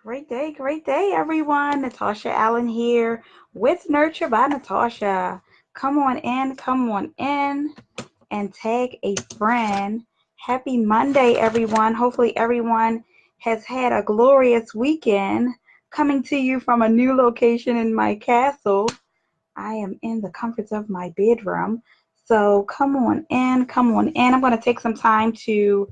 Great day, everyone. Natasha Allen here with Nurture by Natasha. Come on in, and tag a friend. Happy Monday, everyone. Hopefully, everyone has had a glorious weekend. Coming to you from a new location in my castle. I am in the comforts of my bedroom. So come on in. I'm going to take some time to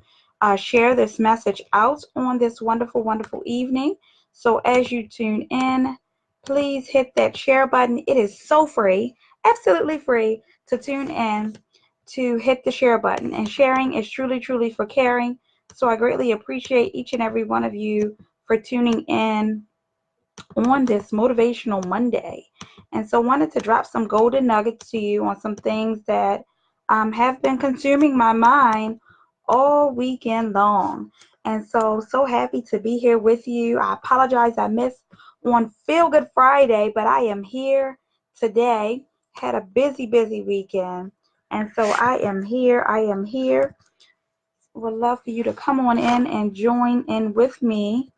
share this message out on this wonderful evening. So as you tune in, please hit that share button. It is so free, absolutely free to tune in to hit the share button. And sharing is truly for caring. So I greatly appreciate each and every one of you for tuning in on this motivational Monday. And so wanted to drop some golden nuggets to you on some things that have been consuming my mind all weekend long. And so happy to be here with you. I apologize I missed on Feel Good Friday, but I am here today. Had a busy weekend. And so I am here. Would love for you to come on in and join in with me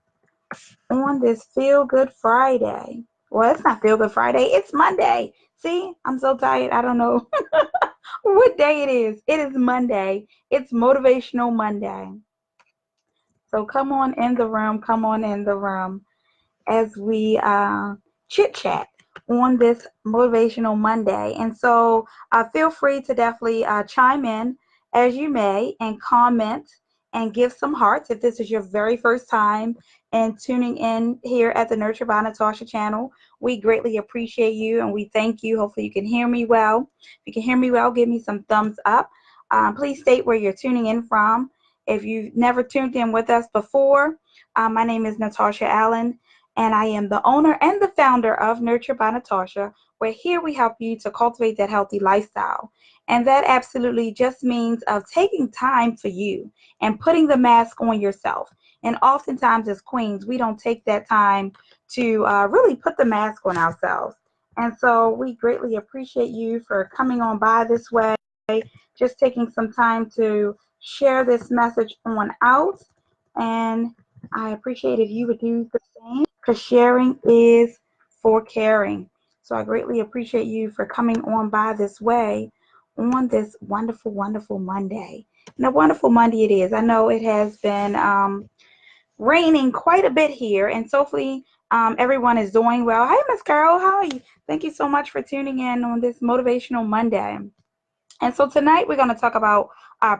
on this Feel Good Friday. Well, it's not Feel Good Friday, it's Monday. See, I'm so tired. I don't know what day it is. It is Monday. It's Motivational Monday. So come on in the room as we chit chat on this Motivational Monday. And so feel free to definitely chime in as you may and comment and give some hearts if this is your very first time and tuning in here at the Nurture by Natasha channel. We greatly appreciate you and we thank you. Hopefully you can hear me well. If you can hear me well, give me some thumbs up. Please state where you're tuning in from. If you've never tuned in with us before, my name is Natasha Allen, and I am the owner and the founder of Nurture by Natasha, where here we help you to cultivate that healthy lifestyle. And that absolutely just means of taking time for you and putting the mask on yourself. And oftentimes as queens, we don't take that time to really put the mask on ourselves. And so we greatly appreciate you for coming on by this way, just taking some time to share this message on out. And I appreciate if you would do the same because sharing is for caring. So I greatly appreciate you for coming on by this way on this wonderful Monday. And a wonderful Monday it is. I know it has been raining quite a bit here, and so hopefully everyone is doing well. Hi, Miss Carol. How are you? Thank you so much for tuning in on this Motivational Monday. And so tonight we're going to talk about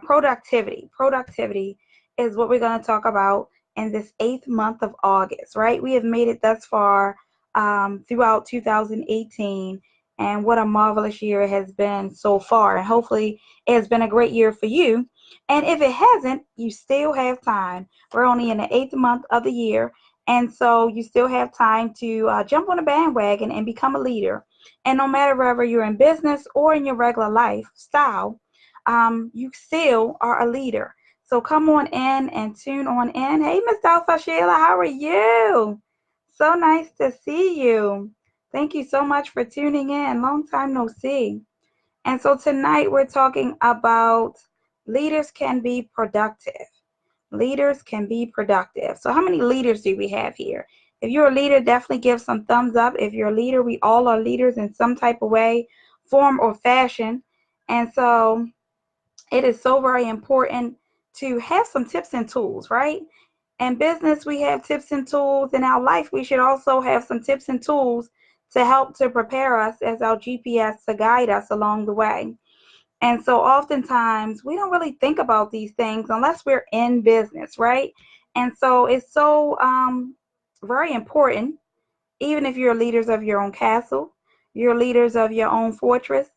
productivity. Productivity is what we're going to talk about in this 8th month of August, right? We have made it thus far throughout 2018, and what a marvelous year it has been so far. And hopefully it has been a great year for you. And if it hasn't, you still have time. We're only in the 8th month of the year, and so you still have time to jump on a bandwagon and become a leader. And no matter whether you're in business or in your regular lifestyle, you still are a leader. So come on in and tune on in. Hey, Miss Alpha Sheila, how are you? So nice to see you. Thank you so much for tuning in. Long time no see. And so tonight we're talking about leaders can be productive. Leaders can be productive. So how many leaders do we have here? If you're a leader, definitely give some thumbs up. If you're a leader, we all are leaders in some type of way, form, or fashion. And so it is so very important to have some tips and tools, right? In business, we have tips and tools. In our life, we should also have some tips and tools to help to prepare us as our GPS to guide us along the way. And so oftentimes we don't really think about these things unless we're in business, right? And so it's so very important, even if you're leaders of your own castle, you're leaders of your own fortress.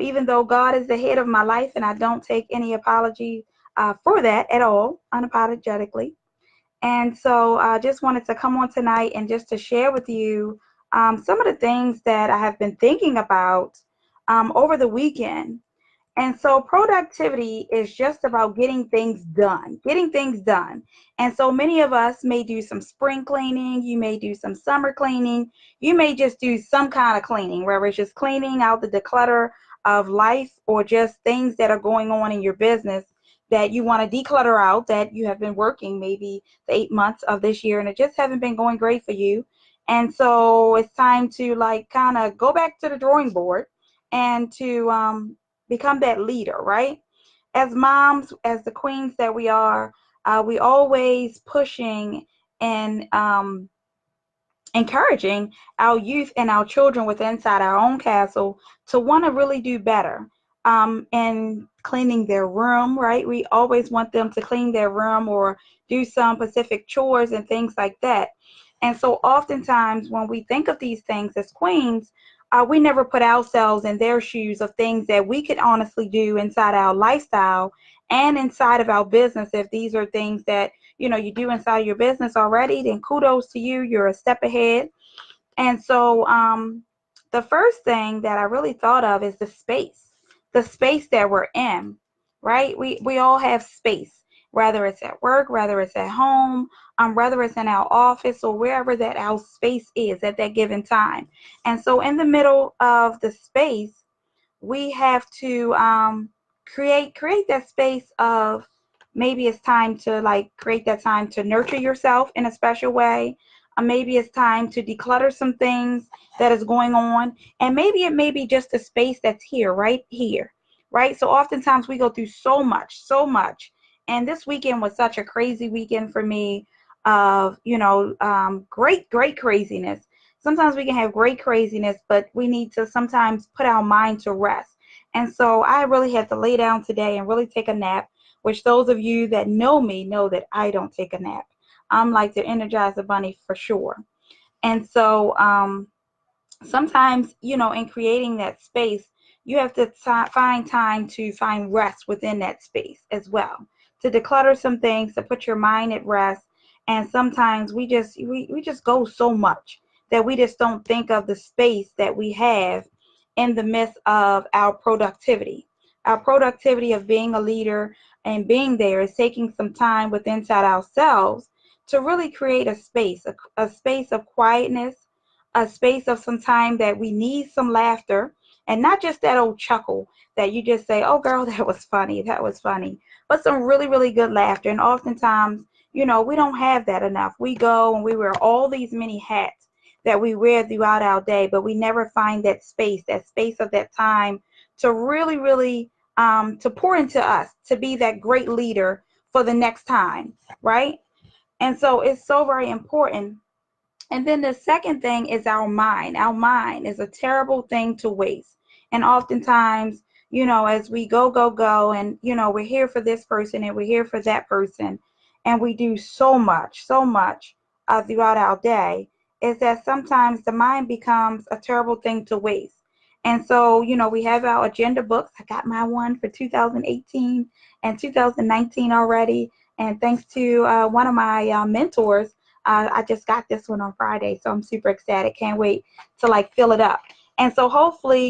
Even though God is the head of my life, and I don't take any apology for that at all, unapologetically. And so I just wanted to come on tonight and just to share with you some of the things that I have been thinking about over the weekend. And so productivity is just about getting things done. And so many of us may do some spring cleaning, you may do some summer cleaning, you may just do some kind of cleaning, whether it's just cleaning out the declutter of life or just things that are going on in your business that you want to declutter out, that you have been working maybe the 8 months of this year and it just hasn't been going great for you. And so it's time to like kind of go back to the drawing board and to become that leader, right? As moms, as the queens that we always pushing and encouraging our youth and our children within inside our own castle to want to really do better in cleaning their room, right? We always want them to clean their room or do some specific chores and things like that. And so oftentimes when we think of these things as queens, we never put ourselves in their shoes of things that we could honestly do inside our lifestyle and inside of our business. If these are things that you do inside your business already, then kudos to you. You're a step ahead. And so the first thing that I really thought of is the space that we're in, right? We all have space, whether it's at work, whether it's at home, whether it's in our office or wherever that our space is at that given time. And so in the middle of the space, we have to create that space of maybe it's time to like create that time to nurture yourself in a special way. Maybe it's time to declutter some things that is going on, and maybe it may be just a space that's here, right here, right? So oftentimes we go through so much, and this weekend was such a crazy weekend for me of great craziness. Sometimes we can have great craziness, but we need to sometimes put our mind to rest. And so I really had to lay down today and really take a nap, which those of you that know me know that I don't take a nap. I'm like the Energizer Bunny for sure. And so sometimes, in creating that space, you have to find time to find rest within that space as well, to declutter some things, to put your mind at rest. And sometimes we just go so much that we just don't think of the space that we have in the midst of our productivity. Our productivity of being a leader and being there is taking some time within inside ourselves to really create a space of quietness, a space of some time that we need some laughter, and not just that old chuckle that you just say, oh girl, that was funny, but some really, really good laughter. And oftentimes, we don't have that enough. We go and we wear all these many hats that we wear throughout our day, but we never find that space of that time to really, really to pour into us, to be that great leader for the next time, right? And so it's so very important. And then the second thing is our mind. Our mind is a terrible thing to waste. And oftentimes, as we go, and, we're here for this person and we're here for that person, and we do so much throughout our day, is that sometimes the mind becomes a terrible thing to waste. And so, we have our agenda books. I got my one for 2018 and 2019 already. And thanks to one of my mentors, I just got this one on Friday, so I'm super excited. Can't wait to like fill it up. And so hopefully,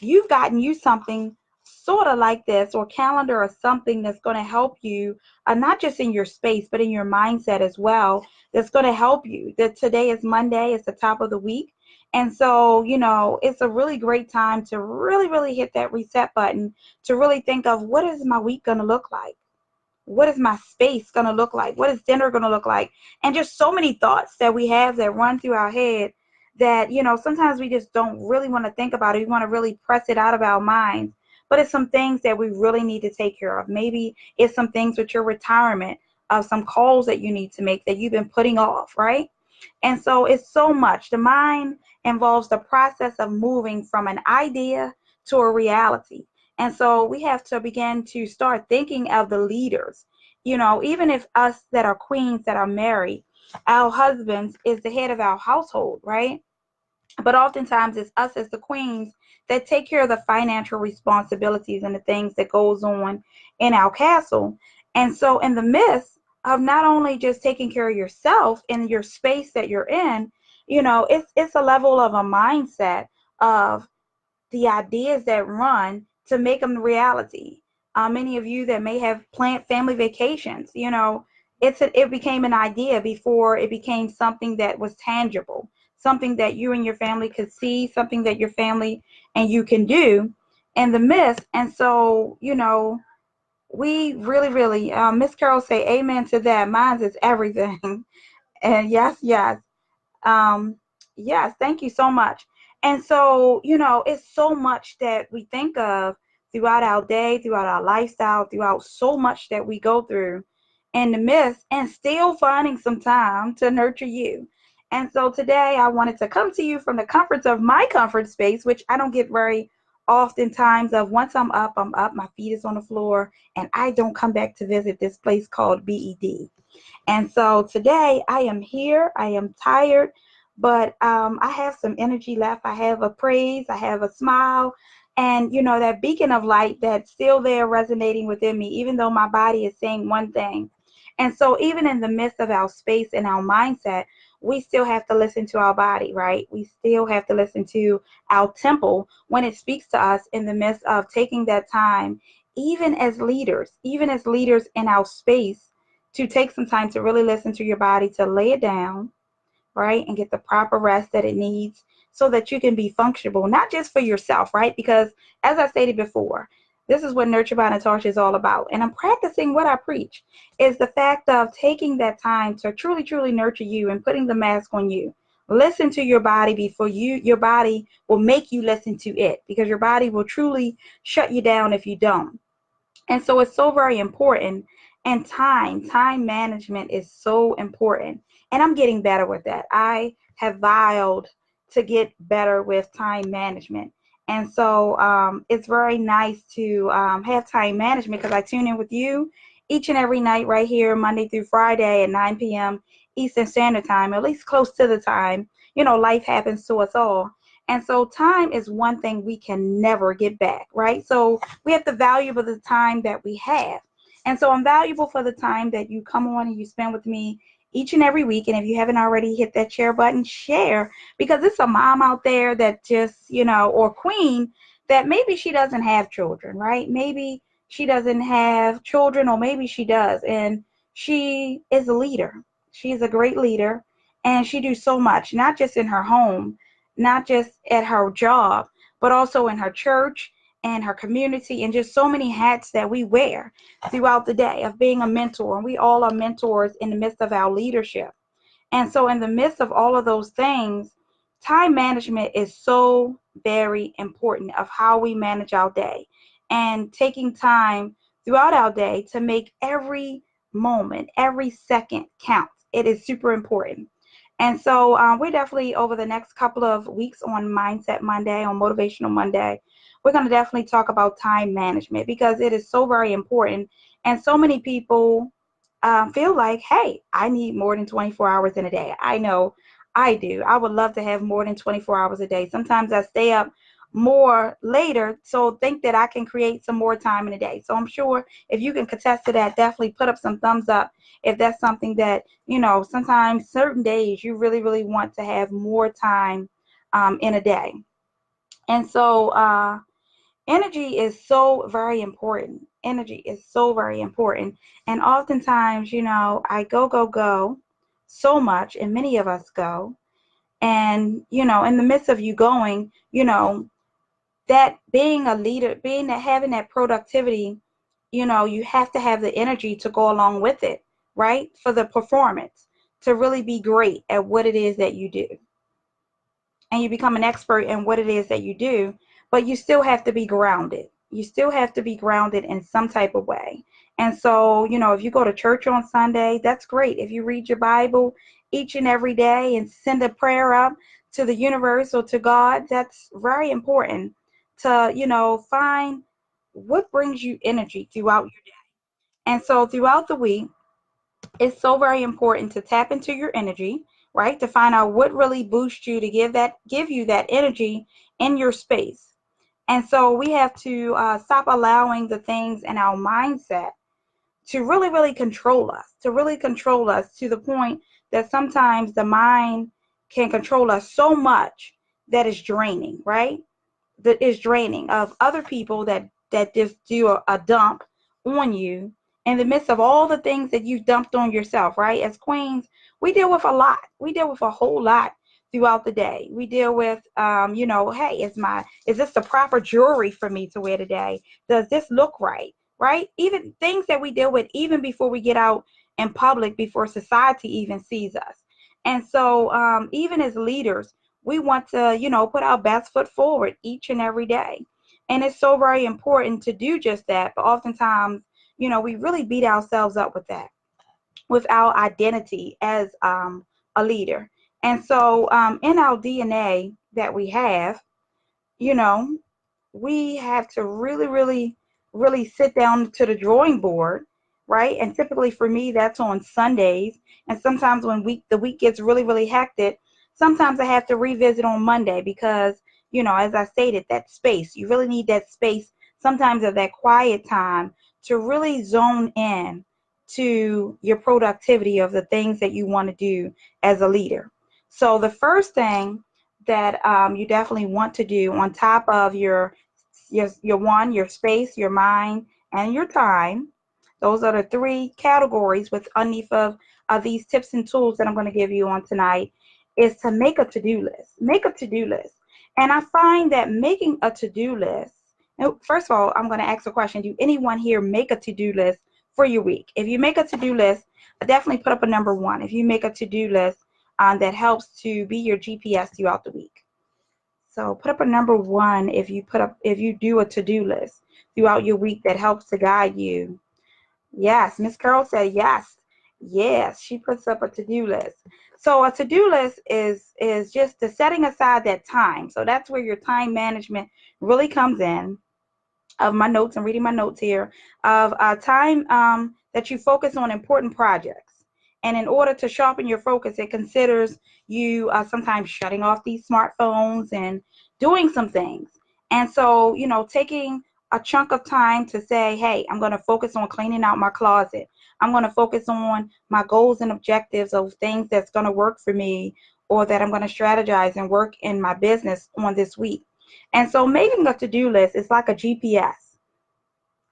you've gotten you something sort of like this, or calendar or something that's going to help you, not just in your space, but in your mindset as well. That's going to help you. That today is Monday, it's the top of the week. And so, it's a really great time to really, really hit that reset button, to really think of what is my week going to look like? What is my space going to look like? What is dinner going to look like? And just so many thoughts that we have that run through our head that, sometimes we just don't really want to think about it. We want to really press it out of our minds. But it's some things that we really need to take care of. Maybe it's some things with your retirement, of some calls that you need to make that you've been putting off, right? And so it's so much. The mind involves the process of moving from an idea to a reality. And so we have to begin to start thinking of the leaders. Even if us that are queens that are married, our husbands is the head of our household, right? But oftentimes it's us as the queens that take care of the financial responsibilities and the things that goes on in our castle. And so in the midst of not only just taking care of yourself in your space that you're in, it's a level of a mindset of the ideas that run to make them reality. Many of you that may have planned family vacations, it became an idea before it became something that was tangible, something that you and your family could see, something that your family and you can do in the midst. And so, we really, Miss Carol say amen to that. Mine is everything. And yes, yes. Um, yes, thank you so much. And so, it's so much that we think of throughout our day, throughout our lifestyle, throughout so much that we go through in the midst, and still finding some time to nurture you. And so today I wanted to come to you from the comforts of my comfort space, which I don't get very oftentimes of. Once I'm up, my feet is on the floor, and I don't come back to visit this place called BED. And so today I am here. I am tired, but I have some energy left. I have a praise. I have a smile. And, that beacon of light that's still there resonating within me, even though my body is saying one thing. And so, even in the midst of our space and our mindset, we still have to listen to our body, right? We still have to listen to our temple when it speaks to us in the midst of taking that time, even as leaders in our space, to take some time to really listen to your body, to lay it down, right, and get the proper rest that it needs so that you can be functional, not just for yourself, right? Because as I stated before, this is what Nurture by Natasha is all about. And I'm practicing what I preach, is the fact of taking that time to truly nurture you and putting the mask on you. Listen to your body before your body will make you listen to it, because your body will truly shut you down if you don't. And so it's so very important. And time management is so important. And I'm getting better with that. I have vowed to get better with time management. And so it's very nice to have time management, because I tune in with you each and every night right here, Monday through Friday at 9 p.m. Eastern Standard Time, at least close to the time. Life happens to us all. And so time is one thing we can never get back, right? So we have to value the time that we have. And so I'm valuable for the time that you come on and you spend with me each and every week. And if you haven't already, hit that share button, share, because it's a mom out there that just, or queen, that maybe she doesn't have children, right? Maybe she doesn't have children, or maybe she does. And she is a leader. She is a great leader. And she do so much, not just in her home, not just at her job, but also in her church and her community, and just so many hats that we wear throughout the day of being a mentor. And we all are mentors in the midst of our leadership. And so, in the midst of all of those things, time management is so very important of how we manage our day, and taking time throughout our day to make every moment, every second count. It is super important. And so we're definitely, over the next couple of weeks on Mindset Monday, on Motivational Monday, we're going to definitely talk about time management, because it is so very important. And so many people feel like, hey, I need more than 24 hours in a day. I know I do. I would love to have more than 24 hours a day. Sometimes I stay up more later, so think that I can create some more time in a day. So I'm sure if you can contest to that, definitely put up some thumbs up if that's something that, sometimes certain days you really want to have more time in a day. And so energy is so very important. Energy is so very important. And oftentimes, I go so much, and many of us go. And, in the midst of you going, that being a leader, having that productivity, you have to have the energy to go along with it, right? For the performance, to really be great at what it is that you do. And you become an expert in what it is that you do, but you still have to be grounded. You still have to be grounded in some type of way. And so, if you go to church on Sunday, that's great. If you read your Bible each and every day and send a prayer up to the universe or to God, that's very important to, find what brings you energy throughout your day. And so throughout the week, it's so very important to tap into your energy, right? To find out what really boosts you, to give you that energy in your space. And so we have to stop allowing the things in our mindset to really control us to the point that sometimes the mind can control us so much that it's draining, right? That is draining, of other people that just do a dump on you in the midst of all the things that you've dumped on yourself, right? As queens, we deal with a lot. We deal with a whole lot throughout the day. We deal with, hey, is this the proper jewelry for me to wear today? Does this look right? right? Even things that we deal with even before we get out in public, before society even sees us. And so even as leaders, we want to, put our best foot forward each and every day. And it's so very important to do just that. But oftentimes, we really beat ourselves up with that, with our identity as a leader. And so in our DNA that we have, you know, we have to really, really, really sit down to the drawing board, right? And typically for me, that's on Sundays. And sometimes when the week gets really, really hectic, sometimes I have to revisit on Monday because, as I stated, that space, you really need that space sometimes of that quiet time to really zone in to your productivity of the things that you want to do as a leader. So the first thing that you definitely want to do on top of your space, your mind, and your time. Those are the three categories with underneath of these tips and tools that I'm going to give you on tonight, is to make a to-do list. Make a to-do list. And I find that making a to-do list, first of all, I'm going to ask a question. Do anyone here make a to-do list for your week? If you make a to-do list, definitely put up a number one. If you make a to-do list that helps to be your GPS throughout the week. So put up a number one if you do a to-do list throughout your week that helps to guide you. Yes, Miss Carol said yes. Yes, she puts up a to-do list. So a to-do list is just the setting aside that time. So that's where your time management really comes in. Of my notes, I'm reading my notes here, of time that you focus on important projects. And in order to sharpen your focus, it considers you sometimes shutting off these smartphones and doing some things. And so, taking a chunk of time to say, hey, I'm going to focus on cleaning out my closet. I'm going to focus on my goals and objectives of things that's going to work for me, or that I'm going to strategize and work in my business on this week. And so making a to-do list is like a GPS.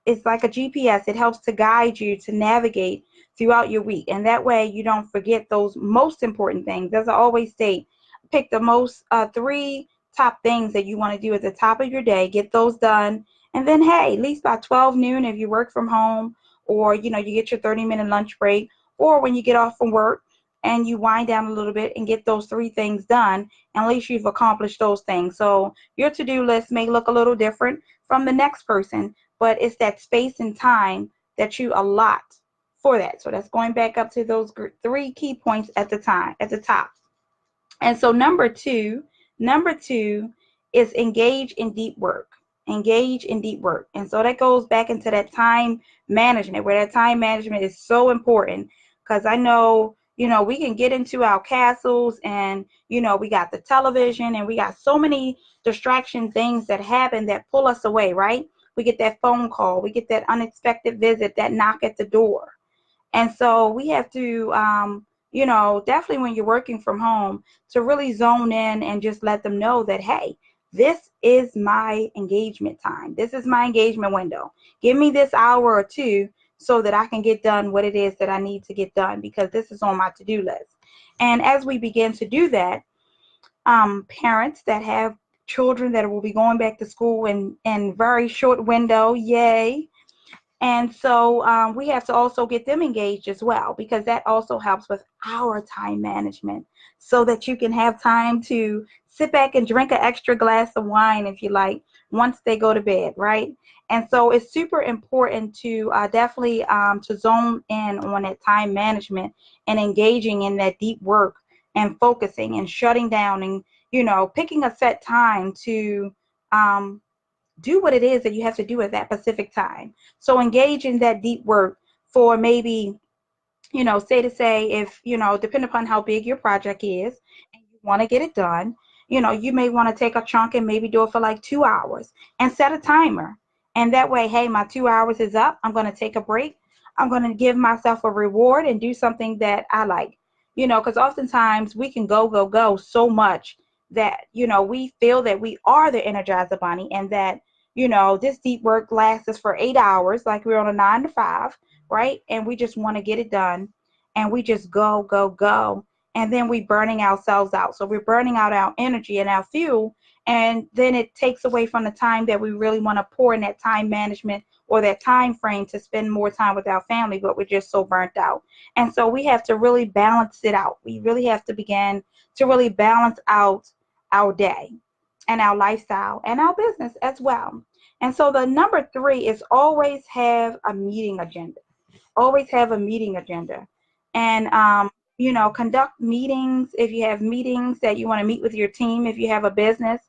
It's like a GPS. It helps to guide you to navigate throughout your week. And that way you don't forget those most important things. As I always say, pick the most three top things that you want to do at the top of your day, get those done. And then, hey, at least by 12 noon, if you work from home, or, you get your 30-minute lunch break, or when you get off from work and you wind down a little bit and get those three things done, and at least you've accomplished those things. So your to-do list may look a little different from the next person, but it's that space and time that you allot for that. So that's going back up to those three key points at the top. And so number two is engage in deep work. Engage in deep work. And so that goes back into that time management, where that time management is so important, because I know, we can get into our castles and, we got the television and we got so many distraction things that happen that pull us away, right? We get that phone call, we get that unexpected visit, that knock at the door. And so we have to, definitely when you're working from home, to really zone in and just let them know that, hey, this is my engagement time. This is my engagement window. Give me this hour or two so that I can get done what it is that I need to get done, because this is on my to-do list. And as we begin to do that, parents that have children that will be going back to school in very short window, yay. And so we have to also get them engaged as well, because that also helps with our time management, so that you can have time to sit back and drink an extra glass of wine if you like, once they go to bed, right? And so it's super important to definitely to zone in on that time management and engaging in that deep work and focusing and shutting down and, picking a set time to do what it is that you have to do at that specific time. So engage in that deep work for maybe, say if, depending upon how big your project is and you want to get it done, you may want to take a chunk and maybe do it for like 2 hours and set a timer. And that way, hey, my 2 hours is up. I'm going to take a break. I'm going to give myself a reward and do something that I like, because oftentimes we can go so much that, we feel that we are the Energizer Bunny, and that, this deep work lasts us for 8 hours, like we're on a 9 to 5, right? And we just want to get it done, and we just go. And then we burning ourselves out. So we're burning out our energy and our fuel, and then it takes away from the time that we really want to pour in that time management or that time frame to spend more time with our family, but we're just so burnt out. And so we have to really balance it out. We really have to begin to really balance out our day and our lifestyle and our business as well. And so the number three is always have a meeting agenda. Always have a meeting agenda. And conduct meetings if you have meetings that you want to meet with your team, if you have a business,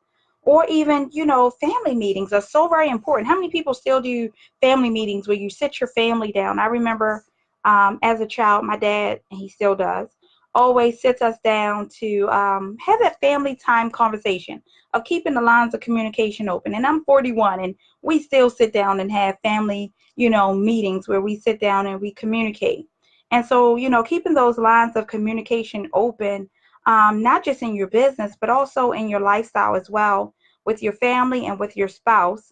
or even family meetings are so very important. How many people still do family meetings where you sit your family down? I remember as a child, my dad, and he still does, always sits us down to have that family time conversation of keeping the lines of communication open. And I'm 41, and we still sit down and have family meetings where we sit down and we communicate. And so, keeping those lines of communication open, not just in your business, but also in your lifestyle as well, with your family and with your spouse,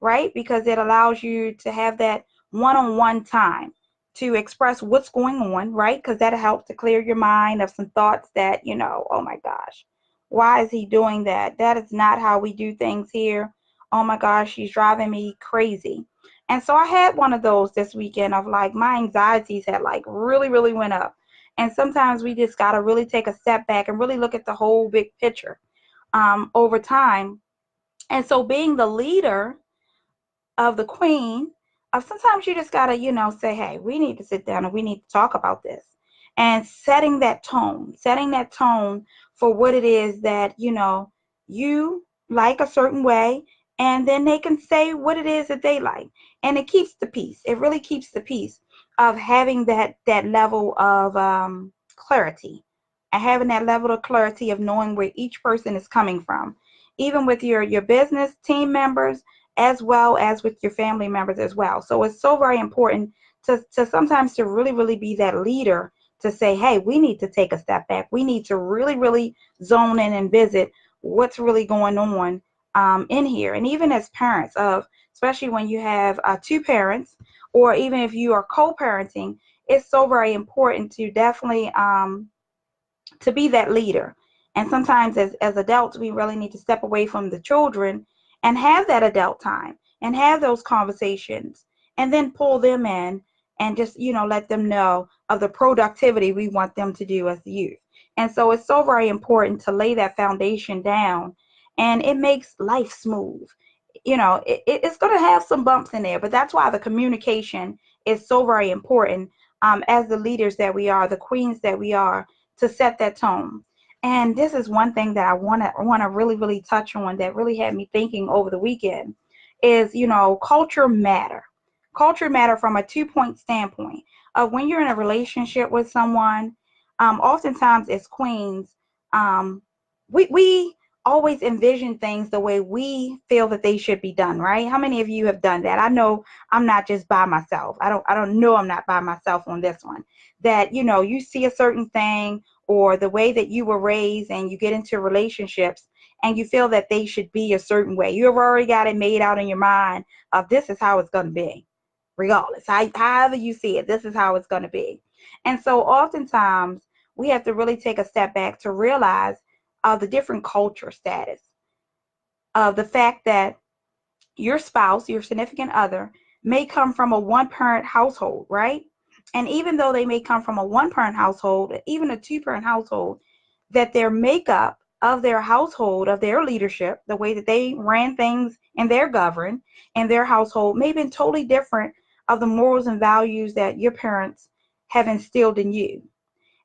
right? Because it allows you to have that one-on-one time to express what's going on, right? Because that helps to clear your mind of some thoughts that, oh my gosh, why is he doing that? That is not how we do things here. Oh my gosh, she's driving me crazy. And so I had one of those this weekend of like my anxieties had like really, really went up. And sometimes we just got to really take a step back and really look at the whole big picture over time. And so being the leader of the queen, sometimes you just gotta, say, hey, we need to sit down and we need to talk about this. And setting that tone for what it is that, you like a certain way, and then they can say what it is that they like. And it keeps the peace. It really keeps the peace of having that level of clarity. And having that level of clarity of knowing where each person is coming from. Even with your business team members, as well as with your family members as well. So it's so very important to sometimes to really, really be that leader to say, hey, we need to take a step back. We need to really, really zone in and visit what's really going on in here. And even as parents especially when you have two parents, or even if you are co-parenting, it's so very important to definitely to be that leader. And sometimes as adults, we really need to step away from the children and have that adult time and have those conversations and then pull them in and just, let them know of the productivity we want them to do as youth. And so it's so very important to lay that foundation down, and it makes life smooth. It's going to have some bumps in there, but that's why the communication is so very important as the leaders that we are, the queens that we are, to set that tone. And this is one thing that I want to really, really touch on that really had me thinking over the weekend is, culture matter. Culture matter from a 2-point standpoint. When you're in a relationship with someone, oftentimes as queens, we always envision things the way we feel that they should be done, right? How many of you have done that? I know I'm not just by myself. I don't know I'm not by myself on this one. That, you see a certain thing or the way that you were raised and you get into relationships and you feel that they should be a certain way. You've already got it made out in your mind of this is how it's going to be, regardless. However you see it, this is how it's going to be. And so oftentimes we have to really take a step back to realize the different culture status of the fact that your spouse, your significant other, may come from a one-parent household, right? And even though they may come from a one-parent household, even a two-parent household, that their makeup of their household, of their leadership, the way that they ran things and their govern and their household may have been totally different of the morals and values that your parents have instilled in you.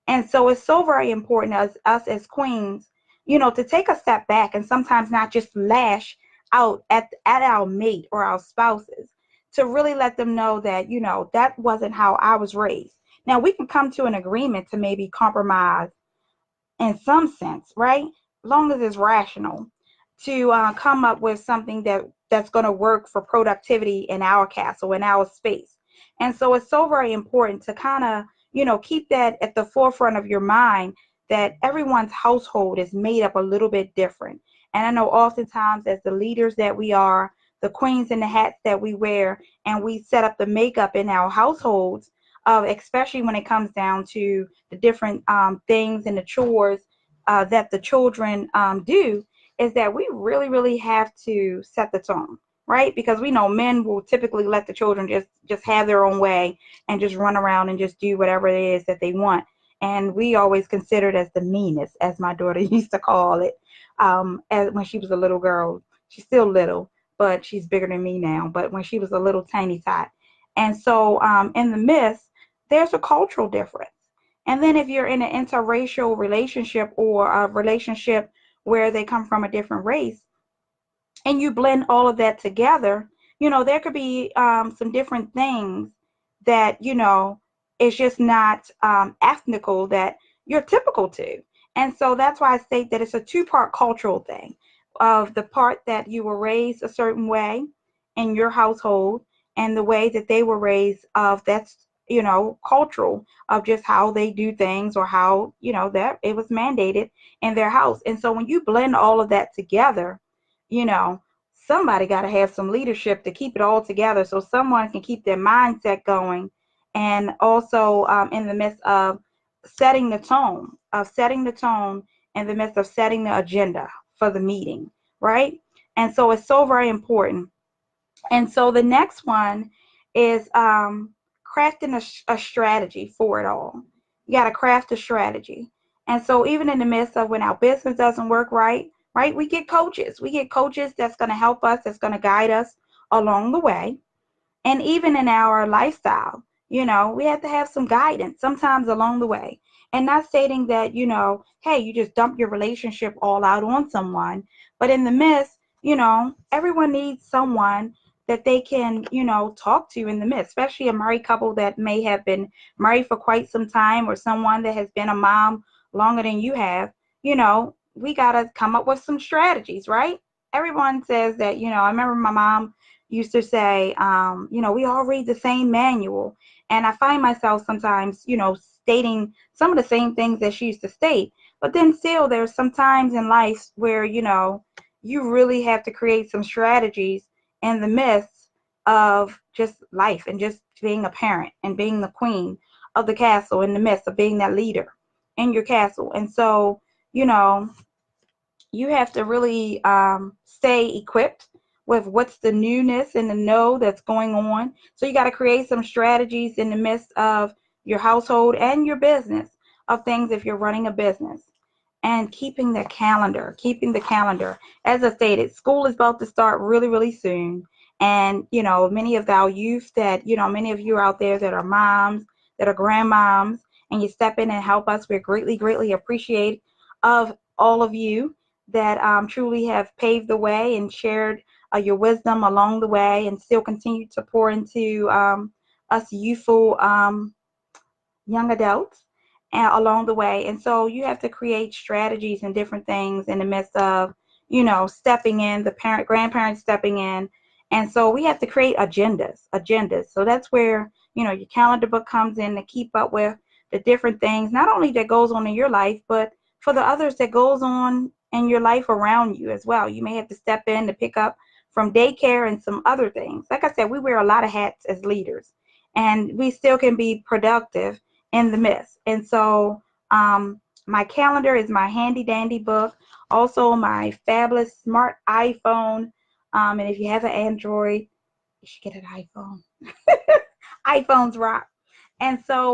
And so it's so very important as us as queens, to take a step back and sometimes not just lash out at our mate or our spouses, to really let them know that, that wasn't how I was raised. Now we can come to an agreement to maybe compromise in some sense, right? As long as it's rational, to come up with something that's going to work for productivity in our castle, in our space. And so it's so very important to kind of, keep that at the forefront of your mind, that everyone's household is made up a little bit different. And I know oftentimes as the leaders that we are, the queens in the hats that we wear, and we set up the makeup in our households, especially when it comes down to the different things and the chores that the children do, is that we really, really have to set the tone. right? Because we know men will typically let the children just have their own way and just run around and just do whatever it is that they want. And we always considered as the meanest, as my daughter used to call it, as when she was a little girl. She's still little, but she's bigger than me now. But when she was a little tiny tot, and so in the midst, there's a cultural difference. And then if you're in an interracial relationship or a relationship where they come from a different race, and you blend all of that together, there could be some different things that, is just not ethnical that you're typical to. And so that's why I state that it's a two-part cultural thing of the part that you were raised a certain way in your household and the way that they were raised of that's, cultural of just how they do things or how, that it was mandated in their house. And so when you blend all of that together, you know, somebody got to have some leadership to keep it all together so someone can keep their mindset going and also in the midst of setting the tone in the midst of setting the agenda for the meeting, right? And so it's so very important. And so the next one is crafting a strategy for it all. You got to craft a strategy. And so even in the midst of when our business doesn't work right, we get coaches. We get coaches that's going to help us, that's going to guide us along the way. And even in our lifestyle, we have to have some guidance sometimes along the way. And not stating that, hey, you just dump your relationship all out on someone. But in the midst, everyone needs someone that they can, talk to in the midst, especially a married couple that may have been married for quite some time or someone that has been a mom longer than you have. We got to come up with some strategies, right? Everyone says that, I remember my mom used to say, we all read the same manual. And I find myself sometimes, stating some of the same things that she used to state. But then still, there's some times in life where, you really have to create some strategies in the midst of just life and just being a parent and being the queen of the castle in the midst of being that leader in your castle. And so, you know, you have to really stay equipped with what's the newness and the know that's going on. So you got to create some strategies in the midst of your household and your business of things if you're running a business and keeping the calendar. As I stated, school is about to start really, really soon. And, many of our youth that, many of you out there that are moms, that are grandmoms, and you step in and help us, we're greatly, greatly appreciate of all of you that truly have paved the way and shared your wisdom along the way and still continue to pour into us youthful young adults and along the way. And so you have to create strategies and different things in the midst of, stepping in, the grandparents stepping in. And so we have to create agendas. So that's where, your calendar book comes in to keep up with the different things, not only that goes on in your life, but for the others that goes on in your life around you as well. You may have to step in to pick up from daycare and some other things. Like I said, we wear a lot of hats as leaders and we still can be productive in the midst. And so my calendar is my handy dandy book, also my fabulous smart iPhone. And if you have an Android, you should get an iPhone. iPhones rock. And so